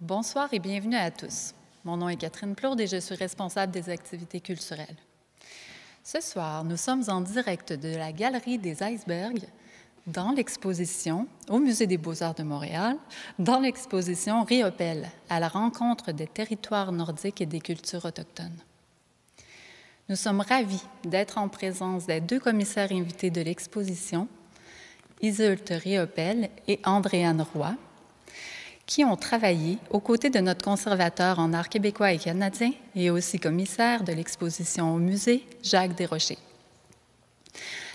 Bonsoir et bienvenue à tous. Mon nom est Catherine Plourde et je suis responsable des activités culturelles. Ce soir, nous sommes en direct de la Galerie des Icebergs dans l'exposition au Musée des Beaux-Arts de Montréal, dans l'exposition Riopelle, à la rencontre des territoires nordiques et des cultures autochtones. Nous sommes ravis d'être en présence des deux commissaires invités de l'exposition, Iseult Riopelle et Andréane Roy, qui ont travaillé aux côtés de notre conservateur en art québécois et canadien et aussi commissaire de l'exposition au musée, Jacques Desrochers.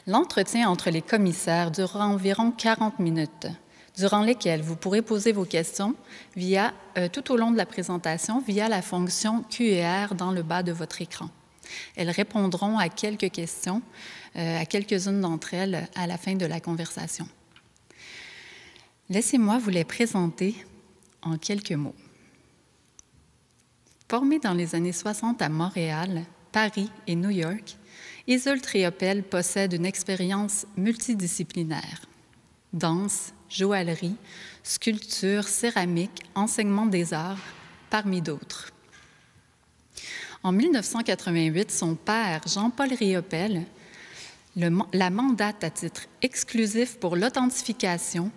L'entretien entre les commissaires durera environ 40 minutes, durant lesquelles vous pourrez poser vos questions tout au long de la présentation via la fonction Q&R dans le bas de votre écran. Elles répondront à quelques questions, à quelques-unes d'entre elles à la fin de la conversation. Laissez-moi vous les présenter en quelques mots. Formée dans les années 60 à Montréal, Paris et New York, Iseult Riopelle possède une expérience multidisciplinaire. Danse, joaillerie, sculpture, céramique, enseignement des arts, parmi d'autres. En 1988, son père, Jean-Paul Riopelle, la mandate à titre exclusif pour l'authentification,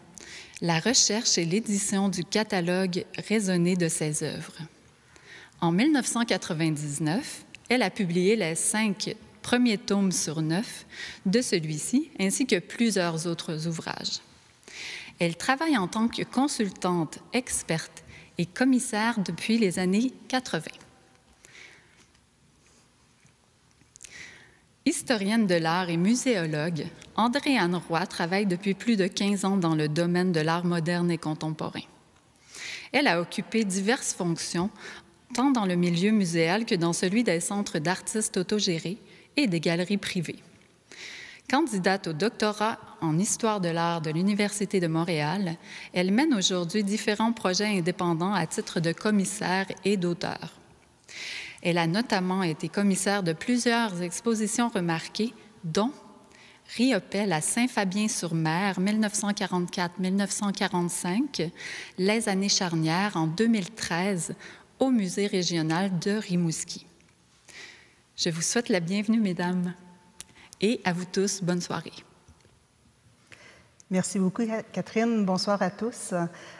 la recherche et l'édition du catalogue raisonné de ses œuvres. En 1999, elle a publié les 5 premiers tomes sur 9 de celui-ci, ainsi que plusieurs autres ouvrages. Elle travaille en tant que consultante, experte et commissaire depuis les années 80. Historienne de l'art et muséologue, Andréane Roy travaille depuis plus de 15 ans dans le domaine de l'art moderne et contemporain. Elle a occupé diverses fonctions, tant dans le milieu muséal que dans celui des centres d'artistes autogérés et des galeries privées. Candidate au doctorat en histoire de l'art de l'Université de Montréal, elle mène aujourd'hui différents projets indépendants à titre de commissaire et d'auteur. Elle a notamment été commissaire de plusieurs expositions remarquées, dont Riopelle à Saint-Fabien-sur-Mer, 1944-1945, Les années charnières en 2013, au Musée régional de Rimouski. Je vous souhaite la bienvenue, mesdames, et à vous tous, bonne soirée. Merci beaucoup, Catherine. Bonsoir à tous.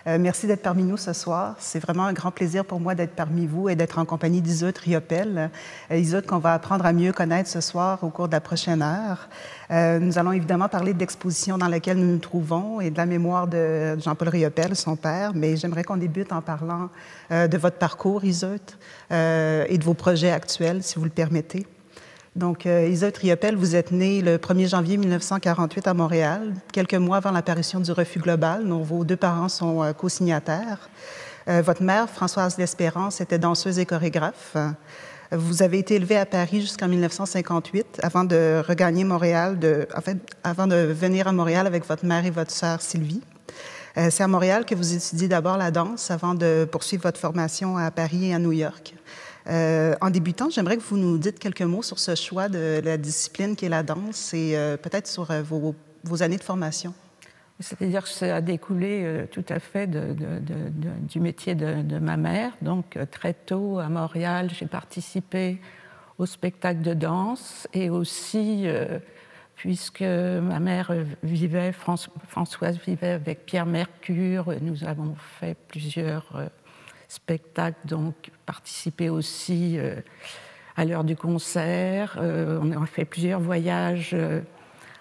Merci d'être parmi nous ce soir. C'est vraiment un grand plaisir pour moi d'être parmi vous et d'être en compagnie d'Iseult Riopelle. Iseult qu'on va apprendre à mieux connaître ce soir au cours de la prochaine heure. Nous allons évidemment parler de l'exposition dans laquelle nous nous trouvons et de la mémoire de Jean-Paul Riopelle, son père, mais j'aimerais qu'on débute en parlant de votre parcours, Iseult, et de vos projets actuels, si vous le permettez. Donc, Iseult Riopelle, vous êtes née le 1er janvier 1948 à Montréal, quelques mois avant l'apparition du Refus global, dont vos deux parents sont co-signataires. Votre mère, Françoise L'Espérance, était danseuse et chorégraphe. Vous avez été élevée à Paris jusqu'en 1958, avant de regagner Montréal, avant de venir à Montréal avec votre mère et votre sœur Sylvie. C'est à Montréal que vous étudiez d'abord la danse avant de poursuivre votre formation à Paris et à New York. En débutant, j'aimerais que vous nous dites quelques mots sur ce choix de la discipline qui est la danse et peut-être sur vos années de formation. C'est-à-dire que ça a découlé tout à fait du métier de ma mère. Donc, très tôt, à Montréal, j'ai participé au spectacle de danse et aussi, puisque ma mère vivait, Françoise vivait avec Pierre Mercure, nous avons fait plusieurs spectacles, donc participer aussi à l'heure du concert. On a fait plusieurs voyages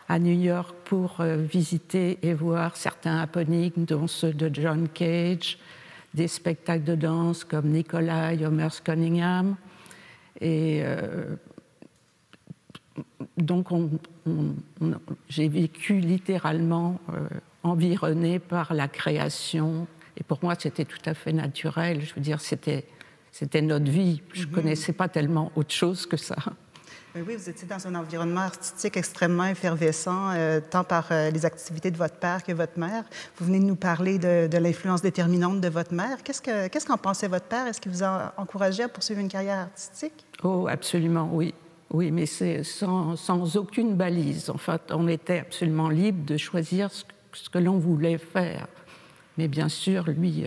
à New York pour visiter et voir certains happenings, dont ceux de John Cage, des spectacles de danse comme Nicolai, Homer Cunningham. Et donc, j'ai vécu littéralement environnée par la création. Et pour moi, c'était tout à fait naturel. Je veux dire, c'était notre vie. Je ne connaissais pas tellement autre chose que ça. Oui, vous étiez dans un environnement artistique extrêmement effervescent, tant par les activités de votre père que votre mère. Vous venez de nous parler de l'influence déterminante de votre mère. Qu'est-ce qu'en pensait votre père? Est-ce qu'il vous a encouragé à poursuivre une carrière artistique? Oh, absolument, oui. Oui, mais c'est sans aucune balise. En fait, on était absolument libre de choisir ce que l'on voulait faire. Mais bien sûr, lui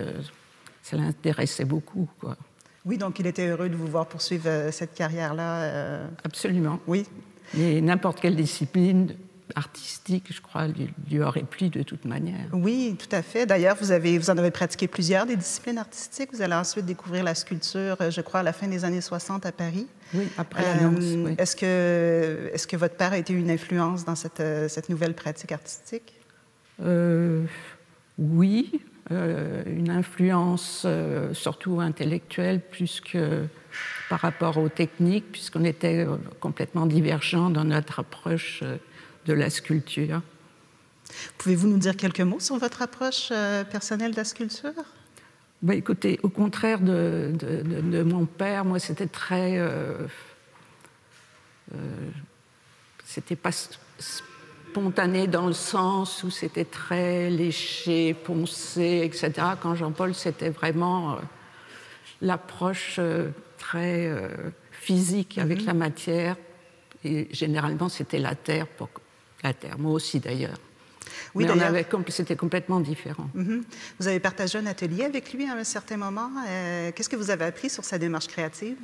ça l'intéressait beaucoup, quoi. Oui, donc il était heureux de vous voir poursuivre cette carrière-là. Absolument. Oui. Mais n'importe quelle discipline artistique, je crois, lui aurait plu de toute manière. Oui, tout à fait. D'ailleurs, vous en avez pratiqué plusieurs des disciplines artistiques. Vous allez ensuite découvrir la sculpture, je crois, à la fin des années 60 à Paris. Oui, après la danse, oui. Est-ce que votre père a été une influence dans cette nouvelle pratique artistique? Oui, une influence surtout intellectuelle plus que par rapport aux techniques, puisqu'on était complètement divergents dans notre approche de la sculpture. Pouvez-vous nous dire quelques mots sur votre approche personnelle de la sculpture? Ben, écoutez, au contraire de mon père, moi c'était très... c'était pas spontané dans le sens où c'était très léché, poncé, etc. Quand Jean-Paul, c'était vraiment l'approche très physique avec la matière. Et généralement, c'était la terre, moi aussi d'ailleurs. Oui, mais c'était complètement différent. Vous avez partagé un atelier avec lui à un certain moment. Qu'est-ce que vous avez appris sur sa démarche créative?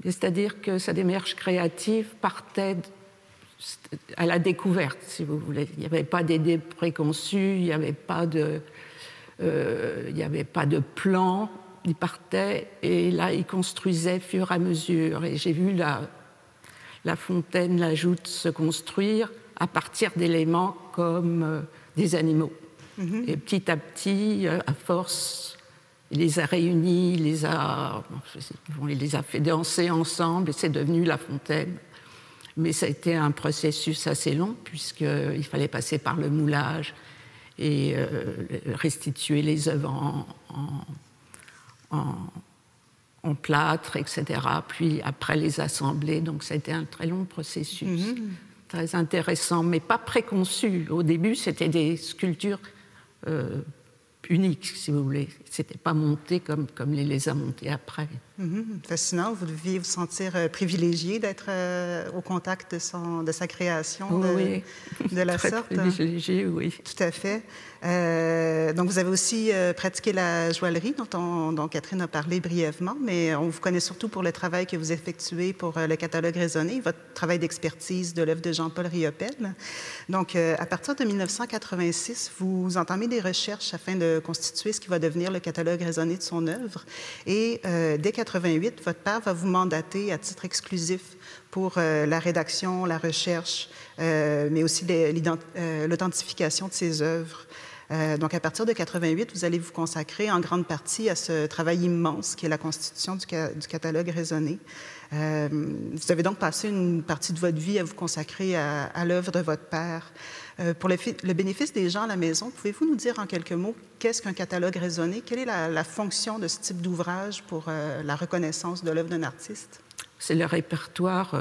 C'est-à-dire que sa démarche créative partait à la découverte, si vous voulez. Il n'y avait pas d'idées préconçues, il n'y avait pas de plan. Il partait et là, il construisait fur et à mesure. Et j'ai vu la fontaine, la joute se construire à partir d'éléments comme des animaux. Et petit à petit, à force, il les a réunis, il les a fait danser ensemble et c'est devenu la fontaine. Mais ça a été un processus assez long puisqu'il fallait passer par le moulage et restituer les œuvres en plâtre, etc. Puis après les assembler. Donc ça a été un très long processus, très intéressant, mais pas préconçu. Au début, c'était des sculptures uniques, si vous voulez. C'était pas monté comme il les a montées après. Fascinant. Vous deviez vous sentir privilégié d'être au contact de sa création oui. de la très sorte. Privilégié, oui. Tout à fait. Donc, vous avez aussi pratiqué la joaillerie, dont Catherine a parlé brièvement, mais on vous connaît surtout pour le travail que vous effectuez pour le catalogue raisonné, votre travail d'expertise de l'œuvre de Jean-Paul Riopel. Donc, à partir de 1986, vous entamez des recherches afin de constituer ce qui va devenir le catalogue raisonné de son œuvre. Et dès 1988, votre père va vous mandater à titre exclusif pour la rédaction, la recherche, mais aussi l'authentification de ses œuvres. Donc, à partir de 1988, vous allez vous consacrer en grande partie à ce travail immense qui est la constitution du catalogue raisonné. Vous avez donc passé une partie de votre vie à vous consacrer à l'œuvre de votre père. Pour le bénéfice des gens à la maison, pouvez-vous nous dire en quelques mots qu'est-ce qu'un catalogue raisonné? Quelle est la fonction de ce type d'ouvrage pour la reconnaissance de l'œuvre d'un artiste? C'est le répertoire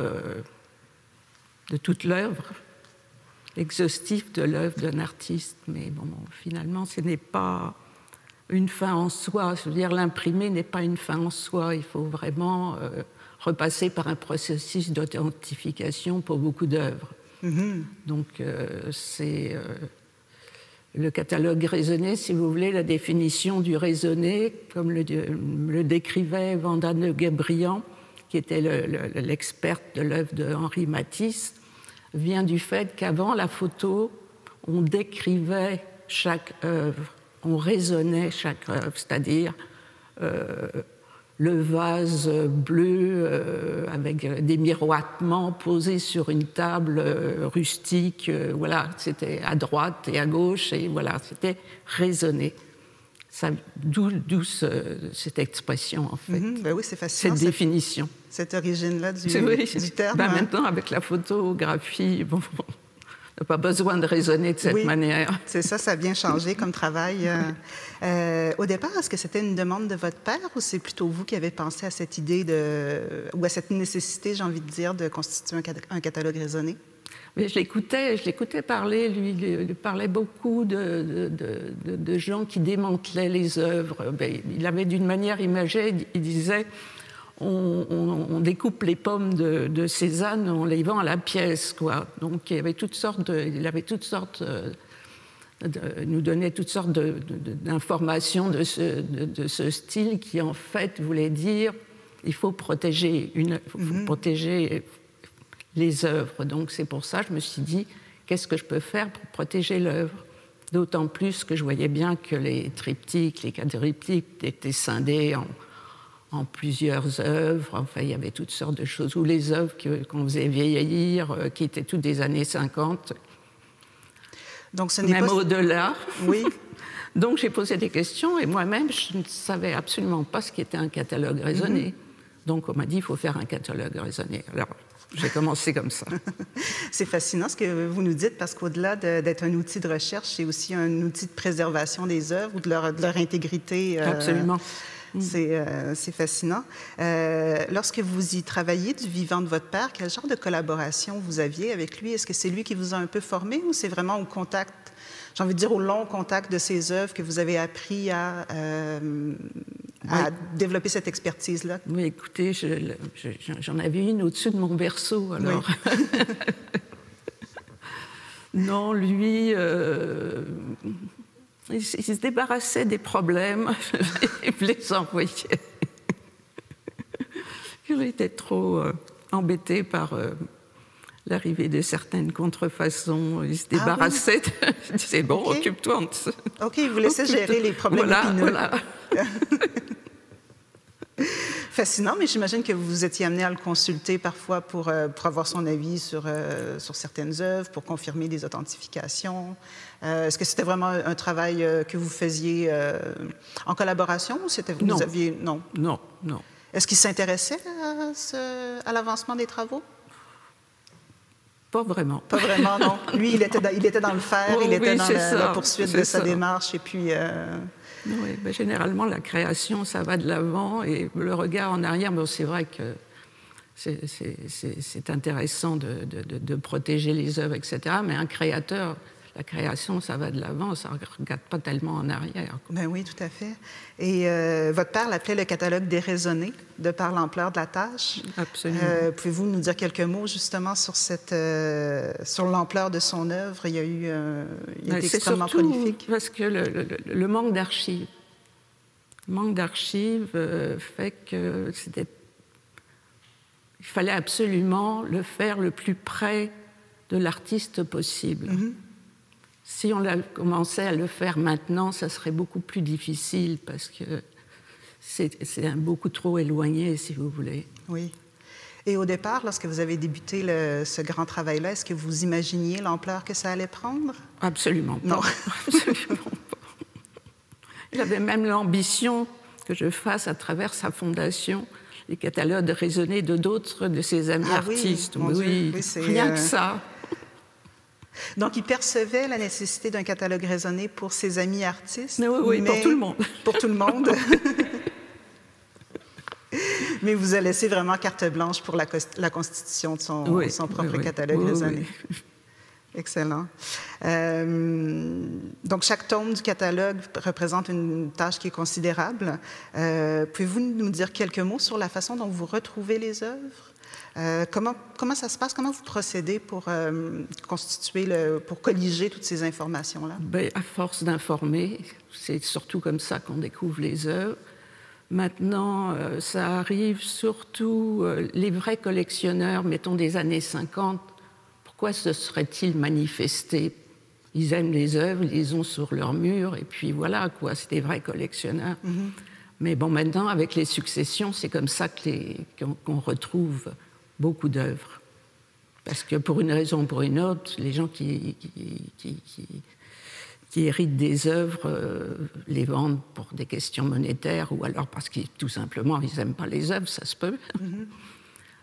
de toute l'œuvre, exhaustif de l'œuvre d'un artiste. Mais bon, finalement, ce n'est pas une fin en soi. Je veux dire, l'imprimer n'est pas une fin en soi. Il faut vraiment repasser par un processus d'authentification pour beaucoup d'œuvres. Donc, c'est le catalogue raisonné, si vous voulez, la définition du raisonné, comme le décrivait Vanda Neuguet-Briand, qui était l'experte de l'œuvre de Henri Matisse, vient du fait qu'avant la photo, on décrivait chaque œuvre, on raisonnait chaque œuvre, c'est-à-dire le vase bleu avec des miroitements posés sur une table rustique, voilà, c'était à droite et à gauche, et voilà, c'était raisonné. D'où cette expression, en fait. Ben oui, c'est fascinant. Cette définition. Cette origine-là du terme. Ben maintenant, avec la photographie, bon, on n'a pas besoin de raisonner de cette manière. C'est ça, ça a bien changé comme travail. Au départ, est-ce que c'était une demande de votre père ou c'est plutôt vous qui avez pensé à cette idée ou à cette nécessité, j'ai envie de dire, de constituer un catalogue raisonné? Mais je l'écoutais parler, lui, il parlait beaucoup de gens qui démantelaient les œuvres. Il avait d'une manière imagée, il disait on découpe les pommes de Cézanne, on les vend à la pièce, quoi. Donc il avait toutes sortes nous donnait toutes sortes d'informations de ce style qui, en fait, voulait dire il faut protéger, protéger les œuvres. Donc, c'est pour ça que je me suis dit qu'est-ce que je peux faire pour protéger l'œuvre? D'autant plus que je voyais bien que les triptyques, les quadriptyques étaient scindés en plusieurs œuvres. Enfin, il y avait toutes sortes de choses. Ou les œuvres qu'on faisait vieillir, qui étaient toutes des années 50. Donc, ce n'est même au-delà. Oui. Donc, j'ai posé des questions et moi-même, je ne savais absolument pas ce qu'était un catalogue raisonné. Donc, on m'a dit il faut faire un catalogue raisonné. Alors, j'ai commencé comme ça. C'est fascinant ce que vous nous dites, parce qu'au-delà d'être un outil de recherche, c'est aussi un outil de préservation des œuvres ou de leur intégrité. Absolument. C'est fascinant. Lorsque vous y travailliez du vivant de votre père, quel genre de collaboration vous aviez avec lui? Est-ce que c'est lui qui vous a un peu formé ou c'est vraiment au contact, j'ai envie de dire au long contact de ses œuvres que vous avez appris à développer cette expertise-là? Oui, écoutez, j'en avais une au-dessus de mon berceau, alors. Oui. Non, lui, il se débarrassait des problèmes et me les envoyait. Il était trop embêté par l'arrivée de certaines contrefaçons. Il se débarrassait. Il disait, bon, occupe-toi. OK, il vous laissait gérer les problèmes épineux. Voilà. Fascinant, mais j'imagine que vous étiez amené à le consulter parfois pour avoir son avis sur certaines œuvres, pour confirmer des authentifications. Est-ce que c'était vraiment un travail que vous faisiez en collaboration ou c'était vous aviez... Non. Non. Est-ce qu'il s'intéressait à l'avancement des travaux? Pas vraiment. Pas vraiment, non. Lui, il était dans le faire, il était dans la poursuite de sa démarche et puis... Oui, ben, généralement, la création, ça va de l'avant et le regard en arrière, bon, c'est vrai que c'est intéressant de protéger les œuvres, etc. Mais un créateur, la création, ça va de l'avant, ça ne regarde pas tellement en arrière. Ben oui, tout à fait. Et votre père l'appelait le catalogue déraisonné, de par l'ampleur de la tâche. Absolument. Pouvez-vous nous dire quelques mots, justement, sur l'ampleur de son œuvre? Il a été extrêmement prolifique. Parce que le manque d'archives. Le manque d'archives fait que il fallait absolument le faire le plus près de l'artiste possible. Si on commençait à le faire maintenant, ça serait beaucoup plus difficile parce que c'est beaucoup trop éloigné, si vous voulez. Oui. Et au départ, lorsque vous avez débuté ce grand travail-là, est-ce que vous imaginiez l'ampleur que ça allait prendre? Absolument pas. Non. Absolument pas. Il avait même l'ambition que je fasse à travers sa fondation les catalogues raisonnés de d'autres de ses amis artistes. Oui, rien que ça. Donc, il percevait la nécessité d'un catalogue raisonné pour ses amis artistes. Oui, mais pour tout le monde. Pour tout le monde. Mais vous a laissé vraiment carte blanche pour la constitution de son propre catalogue raisonné. Oui. Excellent. Donc, chaque tome du catalogue représente une tâche qui est considérable. Pouvez-vous nous dire quelques mots sur la façon dont vous retrouvez les œuvres? Comment ça se passe? Comment vous procédez pour pour colliger toutes ces informations-là? Bien, à force d'informer, c'est surtout comme ça qu'on découvre les œuvres. Maintenant, ça arrive surtout, les vrais collectionneurs, mettons des années 50, pourquoi se seraient-ils manifestés? Ils aiment les œuvres, ils les ont sur leur mur, et puis voilà, quoi, c'est des vrais collectionneurs. Mais bon, maintenant, avec les successions, c'est comme ça qu'on retrouve beaucoup d'œuvres. Parce que pour une raison ou pour une autre, les gens qui héritent des œuvres les vendent pour des questions monétaires ou alors parce qu'ils tout simplement ils n'aiment pas les œuvres, ça se peut.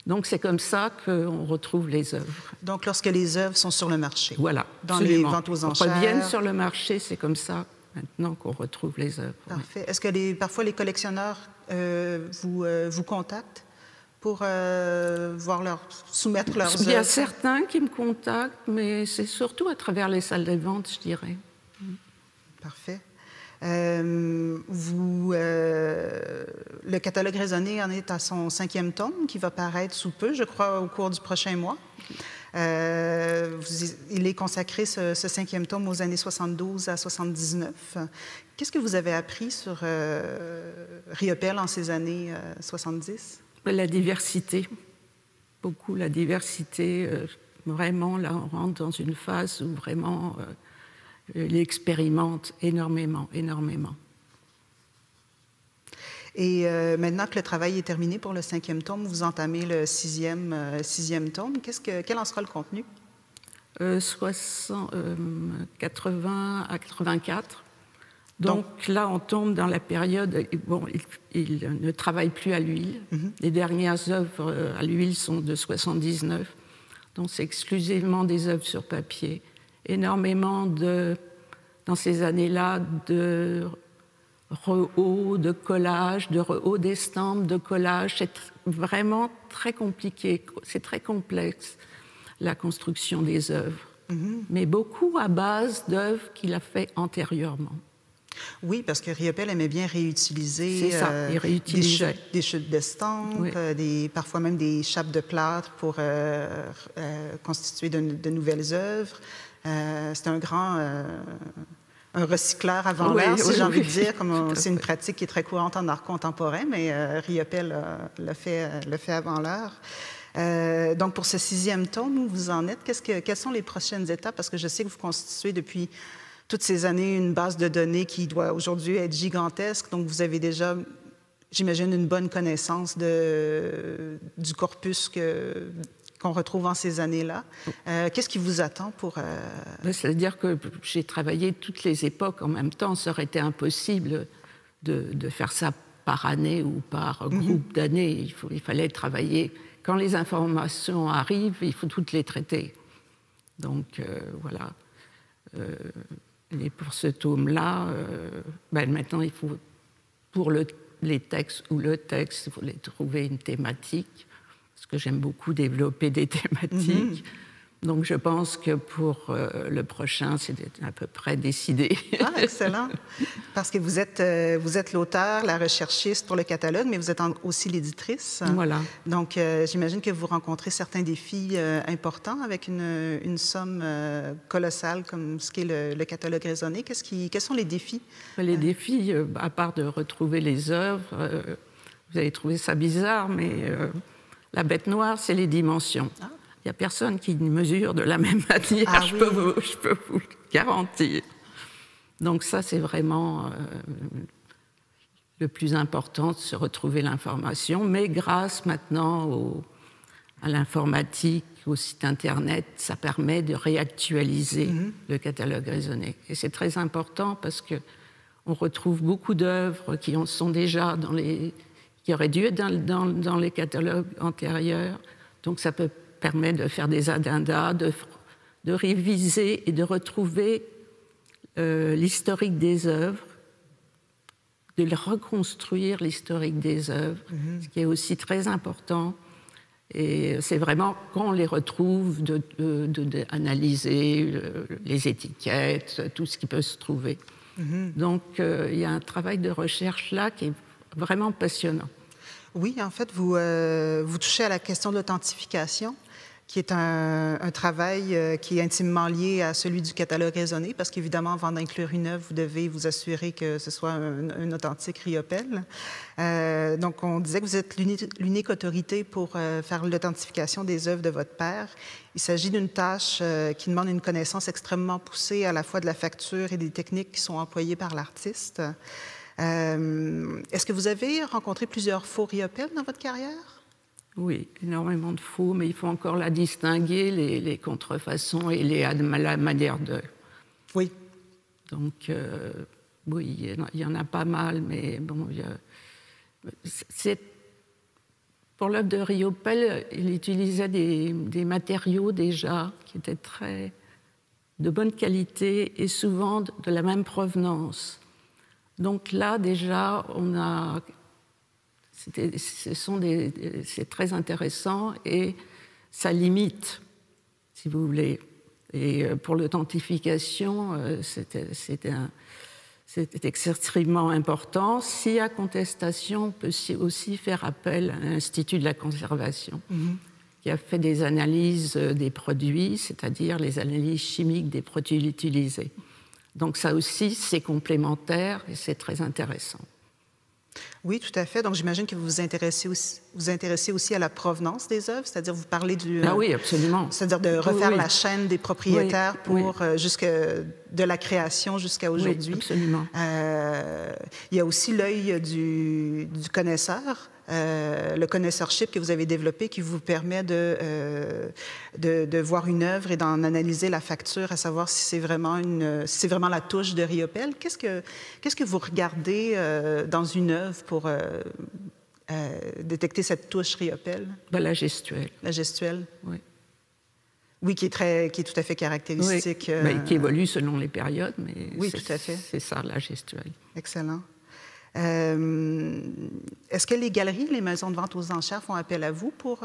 Donc c'est comme ça qu'on retrouve les œuvres. Donc lorsque les œuvres sont sur le marché. Voilà, dans absolument. Les ventes aux enchères. Reviennent sur le marché, c'est comme ça maintenant qu'on retrouve les œuvres. Parfait. Oui. Est-ce que parfois les collectionneurs vous contactent pour soumettre leurs œuvres? Il y a certains qui me contactent, mais c'est surtout à travers les salles de vente, je dirais. Parfait. Le catalogue raisonné en est à son 5e tome, qui va paraître sous peu, je crois, au cours du prochain mois. Il est consacré, ce 5e tome, aux années 72 à 79. Qu'est-ce que vous avez appris sur Riopelle en ces années 70? La diversité, beaucoup la diversité. Vraiment, là, on rentre dans une phase où vraiment il expérimente énormément, énormément. Et maintenant que le travail est terminé pour le 5e tome, vous entamez le 6e tome. Quel en sera le contenu? 80 à 84. Donc là, on tombe dans la période... Bon, il ne travaille plus à l'huile. Les dernières œuvres à l'huile sont de 79. Donc c'est exclusivement des œuvres sur papier. Énormément dans ces années-là, de rehaut, de collage, de rehaut d'estampes, de collage. C'est vraiment très compliqué, c'est très complexe, la construction des œuvres. Mais beaucoup à base d'œuvres qu'il a fait antérieurement. Oui, parce que Riopelle aimait bien réutiliser des chutes d'estampes, oui. Parfois même des chapes de plâtre pour constituer de nouvelles œuvres. C'est un grand... un recycleur avant l'heure, si j'ai envie de dire. C'est une pratique qui est très courante en art contemporain, mais Riopelle le fait avant l'heure. Donc, pour ce 6e tome, où vous en êtes, quelles sont les prochaines étapes? Parce que je sais que vous constituez depuis toutes ces années une base de données qui doit aujourd'hui être gigantesque. Donc, vous avez déjà, j'imagine, une bonne connaissance du corpus qu'on retrouve en ces années-là. Qu'est-ce qui vous attend pour... C'est-à-dire que j'ai travaillé toutes les époques en même temps. Ça aurait été impossible de faire ça par année ou par groupe d'années. Il fallait travailler. Quand les informations arrivent, il faut toutes les traiter. Donc, voilà. Et pour ce tome-là, maintenant, il faut, pour les textes ou le texte, il faut trouver une thématique. Parce que j'aime beaucoup développer des thématiques. Donc, je pense que pour le prochain, c'est à peu près décidé. Ah, excellent! Parce que vous êtes l'auteur, la recherchiste pour le catalogue, mais vous êtes aussi l'éditrice. Voilà. Donc, j'imagine que vous rencontrez certains défis importants avec une somme colossale comme ce qu'est le catalogue raisonné. Quels sont les défis? Les défis, à part de retrouver les œuvres, vous allez trouver ça bizarre, mais la bête noire, c'est les dimensions. Ah. Il n'y a personne qui mesure de la même manière, ah, je peux vous le garantir. Donc ça, c'est vraiment le plus important, de se retrouver l'information. Mais grâce maintenant à l'informatique, au site Internet, ça permet de réactualiser le catalogue raisonné. Et c'est très important parce qu'on retrouve beaucoup d'œuvres qui sont déjà qui auraient dû être dans les catalogues antérieurs. Donc ça permet de faire des addendas, de réviser et de retrouver l'historique des œuvres, de reconstruire l'historique des œuvres, ce qui est aussi très important. Et c'est vraiment, quand on les retrouve, d'analyser les étiquettes, tout ce qui peut se trouver. Donc, il y a un travail de recherche là qui est vraiment passionnant. Oui, en fait, vous touchez à la question de l'authentification, qui est un travail qui est intimement lié à celui du catalogue raisonné, parce qu'évidemment, avant d'inclure une œuvre, vous devez vous assurer que ce soit un authentique Riopelle. Donc, on disait que vous êtes l'unique autorité pour faire l'authentification des œuvres de votre père. Il s'agit d'une tâche qui demande une connaissance extrêmement poussée à la fois de la facture et des techniques qui sont employées par l'artiste. Est-ce que vous avez rencontré plusieurs faux Riopelle dans votre carrière? Oui, énormément de faux, mais il faut encore la distinguer, les contrefaçons et la manière de... Oui. Donc, oui, il y en a pas mal, mais bon, pour l'œuvre de Riopelle, il utilisait des matériaux déjà qui étaient de bonne qualité et souvent de la même provenance. Donc là, déjà, c'est très intéressant et ça limite, si vous voulez. Et pour l'authentification, c'est extrêmement important. S'il y a contestation, on peut aussi faire appel à l'Institut de la conservation, qui a fait des analyses des produits, c'est-à-dire les analyses chimiques des produits utilisés. Donc ça aussi, c'est complémentaire et c'est très intéressant. Oui, tout à fait. Donc, j'imagine que vous vous intéressez aussi à la provenance des œuvres, c'est-à-dire vous parlez du... Ah oui, absolument. C'est-à-dire de refaire oui. la chaîne des propriétaires pour de la création jusqu'à aujourd'hui. Oui, absolument. Il y a aussi l'œil du connaisseur, le connaisseurship que vous avez développé qui vous permet de voir une œuvre et d'en analyser la facture, à savoir si c'est vraiment la touche de Riopelle. Qu'est-ce que vous regardez dans une œuvre pour détecter cette touche Riopelle? La gestuelle. La gestuelle? Oui. Oui, qui est tout à fait caractéristique. Oui. Qui évolue selon les périodes, mais oui, tout à fait. C'est ça, la gestuelle. Excellent. Est-ce que les galeries, les maisons de vente aux enchères font appel à vous pour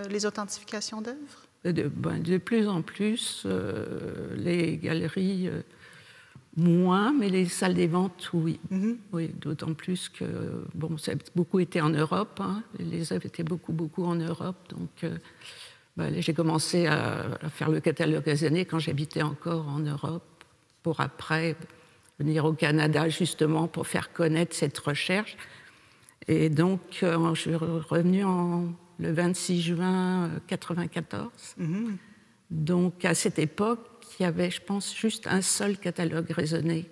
les authentifications d'œuvres? De plus en plus, les galeries, moins, mais les salles des ventes, oui. Mm-hmm. Oui, d'autant plus que, ça a beaucoup été en Europe, hein. Les œuvres étaient beaucoup en Europe, donc j'ai commencé à faire le catalogue raisonné quand j'habitais encore en Europe, pour après venir au Canada justement pour faire connaître cette recherche. Et donc, je suis revenue le 26 juin 1994. Mm-hmm. Donc, à cette époque, il y avait, je pense, juste un seul catalogue raisonné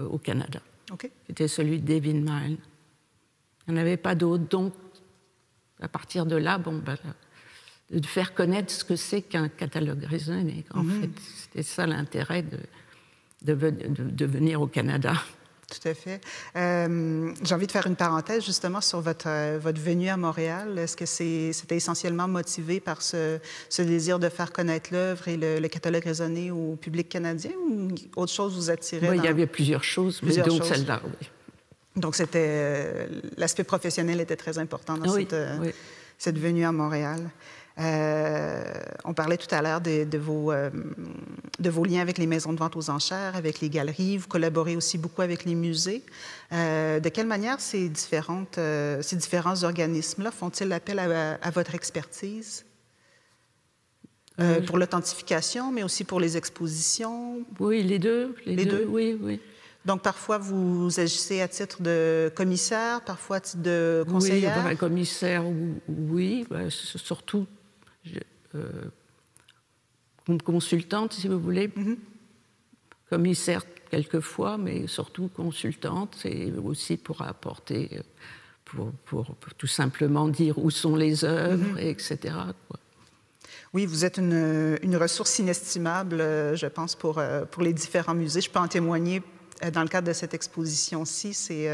au Canada. Okay. C'était celui de David Milne. Il n'y en avait pas d'autre. Donc, à partir de là, de faire connaître ce que c'est qu'un catalogue raisonné. En fait, c'était ça l'intérêt de venir au Canada. Tout à fait. J'ai envie de faire une parenthèse justement sur votre venue à Montréal. Est-ce que c'était essentiellement motivé par ce désir de faire connaître l'œuvre et le catalogue raisonné au public canadien ou autre chose vous attirait? Il y avait plusieurs choses, mais donc celle-là, oui. Donc l'aspect professionnel était très important dans cette venue à Montréal. On parlait tout à l'heure de vos liens avec les maisons de vente aux enchères, avec les galeries. Vous collaborez aussi beaucoup avec les musées. De quelle manière ces différents organismes-là font-ils appel à votre expertise pour l'authentification, mais aussi pour les expositions? Oui, les deux. Les deux. Oui. Donc, parfois, vous agissez à titre de commissaire, parfois à titre de conseillère? Oui, commissaire, oui. Surtout... consultante, si vous voulez, commissaire quelquefois, mais surtout consultante, et aussi pour apporter, pour tout simplement dire où sont les œuvres, etc. quoi. Oui, vous êtes une ressource inestimable, je pense, pour les différents musées. Je peux en témoigner dans le cadre de cette exposition-ci.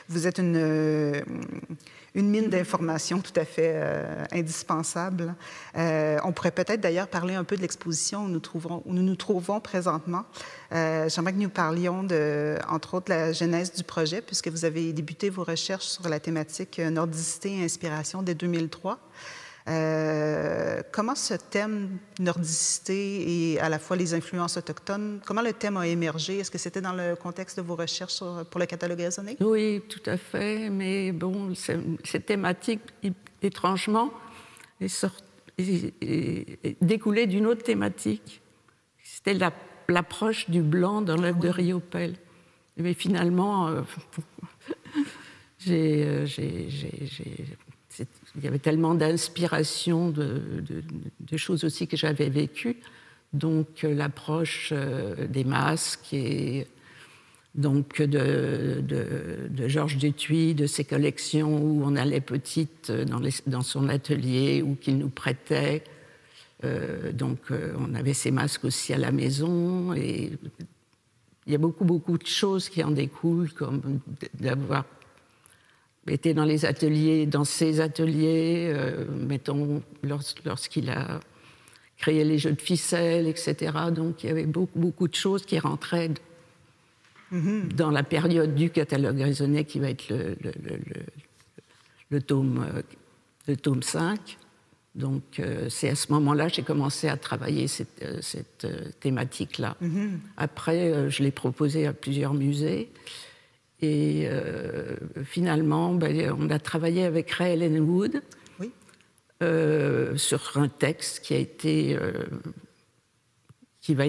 Vous êtes une mine d'informations tout à fait indispensable. On pourrait peut-être d'ailleurs parler un peu de l'exposition où nous nous trouvons présentement. J'aimerais que nous parlions entre autres, de la genèse du projet, puisque vous avez débuté vos recherches sur la thématique nordicité et inspiration dès 2003. Comment ce thème nordicité et à la fois les influences autochtones, comment le thème a émergé? Est-ce que c'était dans le contexte de vos recherches pour le catalogue raisonné? Oui, tout à fait, mais cette thématique, étrangement, est découlée d'une autre thématique. C'était l'approche du blanc dans l'œuvre de Riopelle. Mais finalement, il y avait tellement d'inspiration de choses aussi que j'avais vécues. Donc, l'approche des masques et donc de Georges Dutuit, de ses collections où on allait petite dans son atelier ou qu'il nous prêtait. On avait ces masques aussi à la maison. Et il y a beaucoup de choses qui en découlent, comme d'avoir été dans ses ateliers, mettons, lorsqu'il a créé les jeux de ficelle, etc. Donc, il y avait beaucoup de choses qui rentraient dans la période du catalogue raisonné qui va être le tome 5. Donc, c'est à ce moment-là que j'ai commencé à travailler cette thématique-là. Après, je l'ai proposée à plusieurs musées. Et finalement, on a travaillé avec Ray Allen Wood sur un texte qui a été... qui va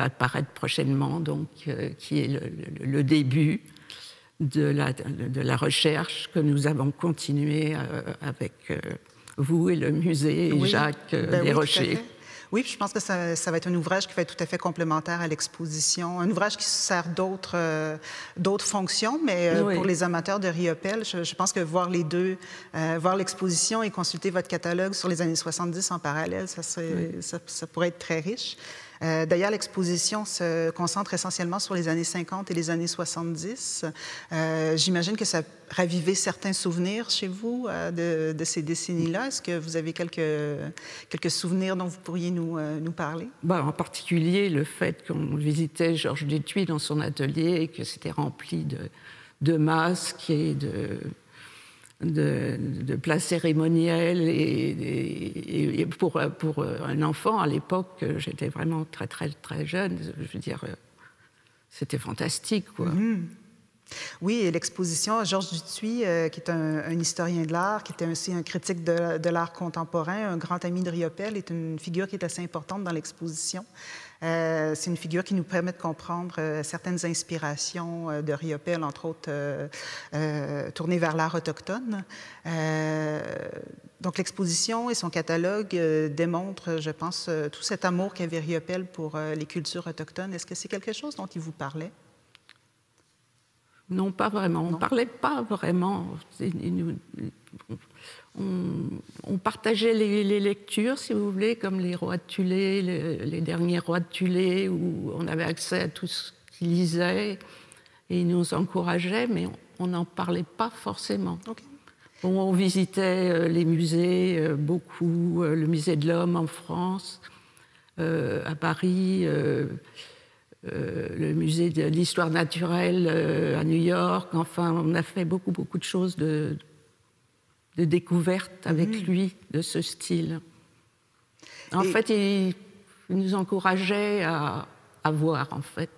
apparaître prochainement, donc, qui est le début de la recherche que nous avons continué avec vous et le musée et Jacques Desrochers. Oui, puis je pense que ça va être un ouvrage qui va être tout à fait complémentaire à l'exposition, un ouvrage qui sert d'autres fonctions, mais pour les amateurs de Riopelle, je pense que voir les deux, voir l'exposition et consulter votre catalogue sur les années 70 en parallèle, ça pourrait être très riche. D'ailleurs, l'exposition se concentre essentiellement sur les années 50 et les années 70. J'imagine que ça a ravivé certains souvenirs chez vous de ces décennies-là. Est-ce que vous avez quelques souvenirs dont vous pourriez nous parler? En particulier, le fait qu'on visitait Georges Dutuit dans son atelier et que c'était rempli de masques et de plats cérémoniels et pour un enfant à l'époque, j'étais vraiment très très très jeune, je veux dire, c'était fantastique, quoi. Oui, et l'exposition Georges Dutuit, qui est un historien de l'art, qui était aussi un critique de l'art contemporain, un grand ami de Riopelle, est une figure qui est assez importante dans l'exposition. C'est une figure qui nous permet de comprendre certaines inspirations de Riopelle, entre autres tournées vers l'art autochtone. Donc l'exposition et son catalogue démontrent, je pense, tout cet amour qu'avait Riopelle pour les cultures autochtones. Est-ce que c'est quelque chose dont il vous parlait? Non, pas vraiment. On ne parlait pas vraiment. On partageait les lectures, si vous voulez, comme les rois de Tulé, les derniers rois de Tulé, où on avait accès à tout ce qu'ils lisaient, et ils nous encourageaient, mais on n'en parlait pas forcément. Okay. Bon, on visitait les musées, beaucoup, le musée de l'Homme en France, à Paris, le musée de l'histoire naturelle à New York. Enfin, on a fait beaucoup de choses de découverte avec lui de ce style. En fait, il nous encourageait à voir, en fait.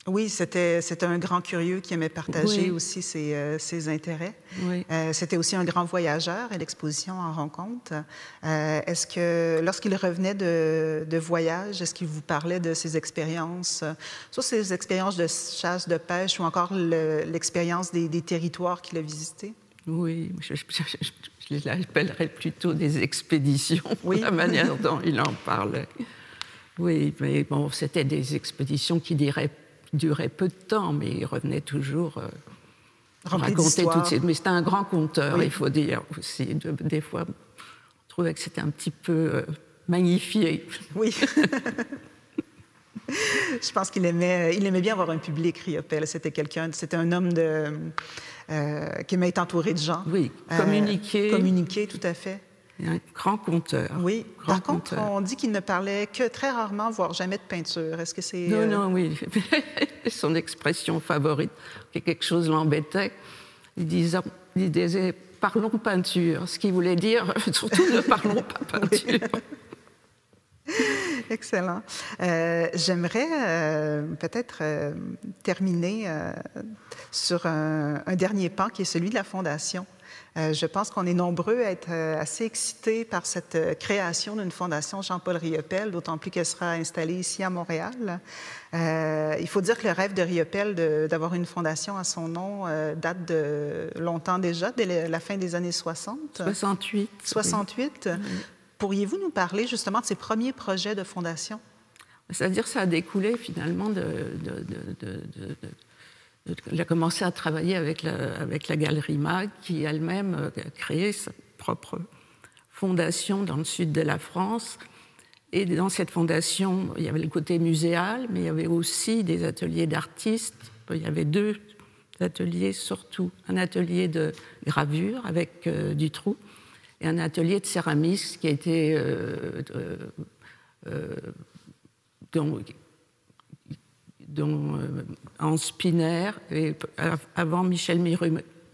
Oui, c'était un grand curieux qui aimait partager aussi ses intérêts. Oui. C'était aussi un grand voyageur, et l'exposition en rend compte. Est-ce que, lorsqu'il revenait de voyage, est-ce qu'il vous parlait de ses expériences, soit ses expériences de chasse, de pêche, ou encore l'expérience des territoires qu'il a visités? Oui, je les appellerais plutôt des expéditions, la manière dont il en parlait. Oui, mais bon, c'était des expéditions qui duraient peu de temps, mais il revenait toujours raconter toutes ces... Mais c'était un grand conteur, il faut dire aussi. Des fois, on trouvait que c'était un petit peu magnifié. Oui. Je pense qu'il aimait bien avoir un public, Riopelle. C'était un homme qui aimait être entouré de gens. Oui, communiquer. Communiquer, tout à fait. Un grand conteur. Oui. Par contre, on dit qu'il ne parlait que très rarement, voire jamais de peinture. Est-ce que c'est... Non, oui. Son expression favorite, que quelque chose l'embêtait, il disait « parlons peinture », ce qui voulait dire « surtout ne parlons pas peinture ». Excellent. J'aimerais peut-être terminer sur un dernier pan qui est celui de la Fondation. Je pense qu'on est nombreux à être assez excités par cette création d'une fondation Jean-Paul Riopelle, d'autant plus qu'elle sera installée ici à Montréal. Il faut dire que le rêve de Riopelle d'avoir une fondation à son nom date de longtemps déjà, dès la fin des années 60. 68. 68. Oui. Pourriez-vous nous parler justement de ces premiers projets de fondation? C'est-à-dire que ça a découlé finalement il a commencé à travailler avec la Galerie Mag, qui elle-même a créé sa propre fondation dans le sud de la France. Et dans cette fondation, il y avait le côté muséal, mais il y avait aussi des ateliers d'artistes. Il y avait 2 ateliers surtout. Un atelier de gravure avec Dutroux et un atelier de céramisme qui a été Hans Spinner, et avant Michel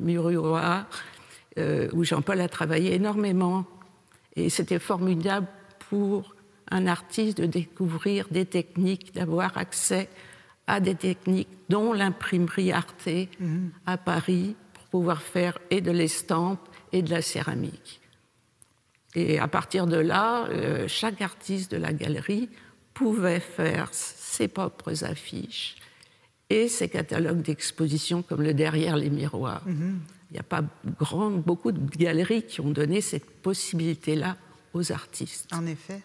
Mururoa, où Jean-Paul a travaillé énormément. Et c'était formidable pour un artiste de découvrir des techniques, d'avoir accès à des techniques, dont l'imprimerie Arte à Paris, pour pouvoir faire et de l'estampe et de la céramique. Et à partir de là, chaque artiste de la galerie pouvait faire ses propres affiches et ses catalogues d'exposition, comme le Derrière les miroirs. Il n'y a pas beaucoup de galeries qui ont donné cette possibilité-là aux artistes. En effet.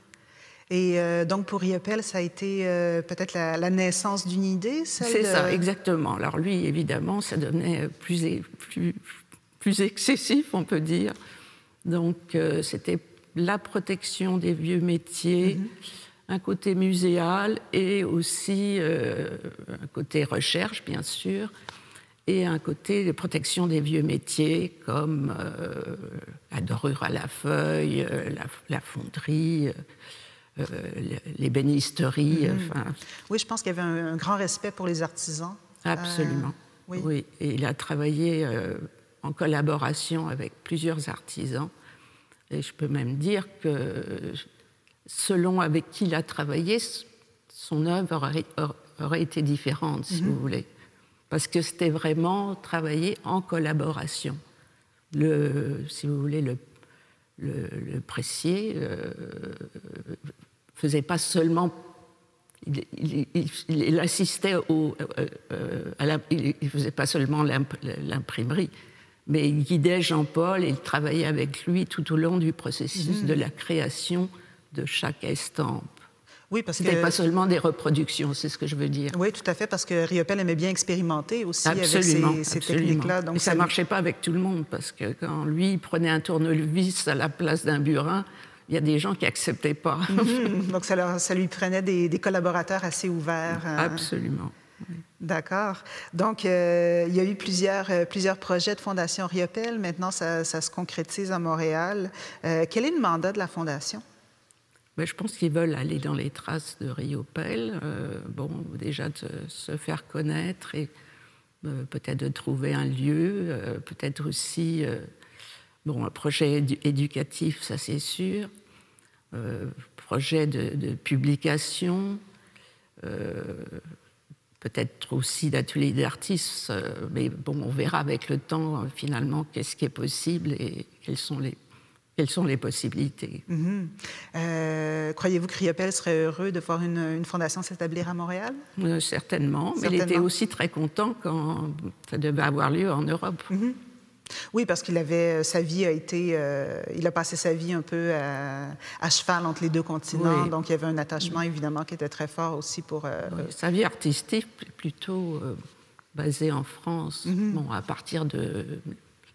Et donc, pour Riopelle, ça a été peut-être la naissance d'une idée, C'est ça, exactement. Alors lui, évidemment, ça devenait plus excessif, on peut dire. Donc, c'était la protection des vieux métiers, un côté muséal et aussi un côté recherche, bien sûr, et un côté de protection des vieux métiers comme la dorure à la feuille, la fonderie, l'ébénisterie. Oui, je pense qu'il y avait un grand respect pour les artisans. Absolument. Oui. Et il a travaillé en collaboration avec plusieurs artisans. Et je peux même dire que selon avec qui il a travaillé, son œuvre aurait été différente, si vous voulez. Parce que c'était vraiment travailler en collaboration. Si vous voulez, le pressier faisait pas seulement... Il assistait il faisait pas seulement l'imprimerie, mais il guidait Jean-Paul et il travaillait avec lui tout au long du processus de la création de chaque estampe. Oui, parce C'était que... pas seulement des reproductions, c'est ce que je veux dire. Oui, tout à fait, parce que Riopelle aimait bien expérimenter aussi absolument, avec ces techniques-là. Donc ça ne marchait pas avec tout le monde, parce que quand lui prenait un tournevis à la place d'un burin, il y a des gens qui n'acceptaient pas. Donc ça lui prenait des collaborateurs assez ouverts. Absolument. Oui. D'accord. Donc, il y a eu plusieurs projets de Fondation Riopelle. Maintenant, ça se concrétise à Montréal. Quel est le mandat de la Fondation? Ben, je pense qu'ils veulent aller dans les traces de Riopelle. Déjà de se faire connaître et peut-être de trouver un lieu, peut-être aussi un projet éducatif, ça c'est sûr, projet de publication, peut-être aussi d'ateliers d'artistes, mais on verra avec le temps finalement qu'est-ce qui est possible et quelles sont les possibilités. Croyez-vous que Riopelle serait heureux de voir une fondation s'établir à Montréal? Certainement, mais il était aussi très content quand ça devait avoir lieu en Europe. Oui, parce qu'il avait sa vie il a passé sa vie un peu à cheval entre les deux continents, donc il y avait un attachement évidemment qui était très fort aussi pour... Sa vie artistique plutôt basée en France, à partir de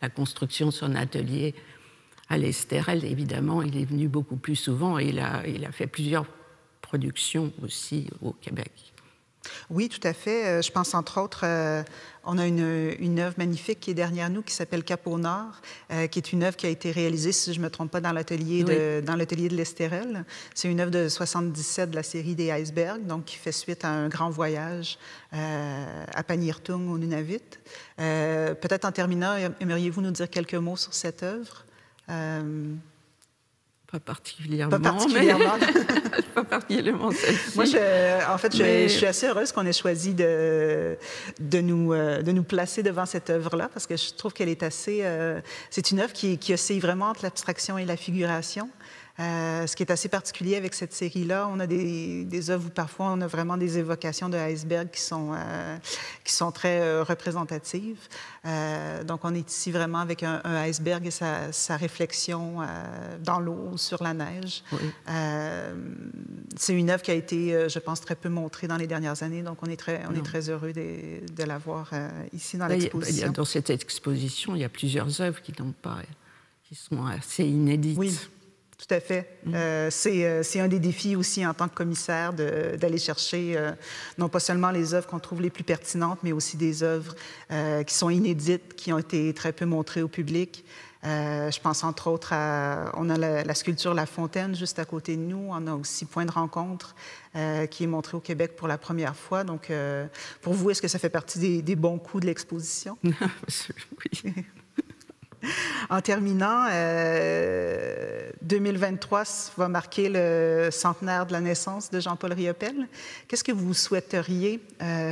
la construction de son atelier à l'Estérel, évidemment, il est venu beaucoup plus souvent et il a fait plusieurs productions aussi au Québec. Oui, tout à fait. Je pense entre autres, on a une œuvre magnifique qui est derrière nous, qui s'appelle Cap au Nord, qui est une œuvre qui a été réalisée, si je ne me trompe pas, dans l'atelier de l'Estérel. C'est une œuvre de 77 de la série des Icebergs, donc qui fait suite à un grand voyage à Panirtung, au Nunavut. Peut-être en terminant, aimeriez-vous nous dire quelques mots sur cette œuvre? Pas particulièrement. Pas particulièrement. Mais... pas particulièrement celle-ci. Moi, je suis assez heureuse qu'on ait choisi de nous placer devant cette œuvre-là, parce que je trouve qu'elle est assez... c'est une œuvre qui oscille vraiment entre l'abstraction et la figuration. Ce qui est assez particulier avec cette série-là, on a des œuvres où parfois on a vraiment des évocations de iceberg qui sont très représentatives. Donc on est ici vraiment avec un iceberg et sa réflexion dans l'eau ou sur la neige. Oui. C'est une œuvre qui a été, je pense, très peu montrée dans les dernières années, donc on est très heureux de la voir ici dans l'exposition. Dans cette exposition, il y a plusieurs œuvres qui sont assez inédites. Oui. Tout à fait. C'est un des défis aussi en tant que commissaire d'aller chercher non pas seulement les œuvres qu'on trouve les plus pertinentes, mais aussi des œuvres qui sont inédites, qui ont été très peu montrées au public. Je pense entre autres on a la sculpture La Fontaine juste à côté de nous. On a aussi Point de rencontre qui est montré au Québec pour la première fois. Donc, pour vous, est-ce que ça fait partie des bons coups de l'exposition? Oui. En terminant, 2023 va marquer le centenaire de la naissance de Jean-Paul Riopelle. Qu'est-ce que vous souhaiteriez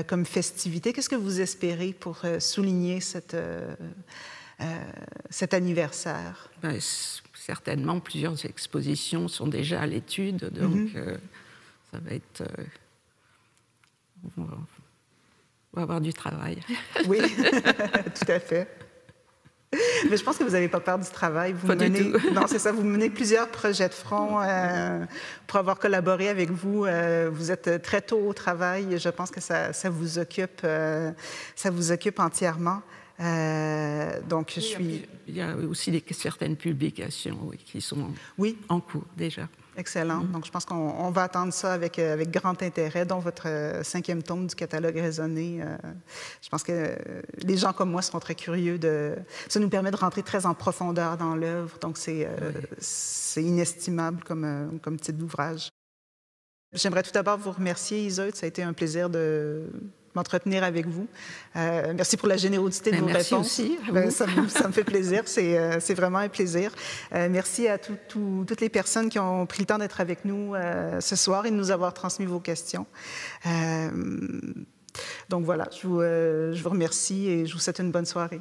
comme festivité? Qu'est-ce que vous espérez pour souligner cet anniversaire? Ben, certainement, plusieurs expositions sont déjà à l'étude, donc ça va être... on va avoir du travail. Oui, tout à fait. Mais je pense que vous n'avez pas peur du travail. Pas du tout. Non, c'est ça. Vous menez plusieurs projets de front. Pour avoir collaboré avec vous, vous êtes très tôt au travail. Je pense que ça vous occupe entièrement. Donc, Il y a aussi certaines publications qui sont en cours déjà. Excellent. Donc, je pense qu'on va attendre ça avec grand intérêt, dont votre 5e tome du catalogue raisonné. Je pense que les gens comme moi seront très curieux. Ça nous permet de rentrer très en profondeur dans l'œuvre. Donc, c'est inestimable comme type d'ouvrage. J'aimerais tout d'abord vous remercier, Iseult. Ça a été un plaisir de m'entretenir avec vous. Merci pour la générosité de vos réponses. Merci aussi. Ça me fait plaisir. C'est vraiment un plaisir. Merci à toutes les personnes qui ont pris le temps d'être avec nous ce soir et de nous avoir transmis vos questions. Donc voilà, je vous remercie et je vous souhaite une bonne soirée.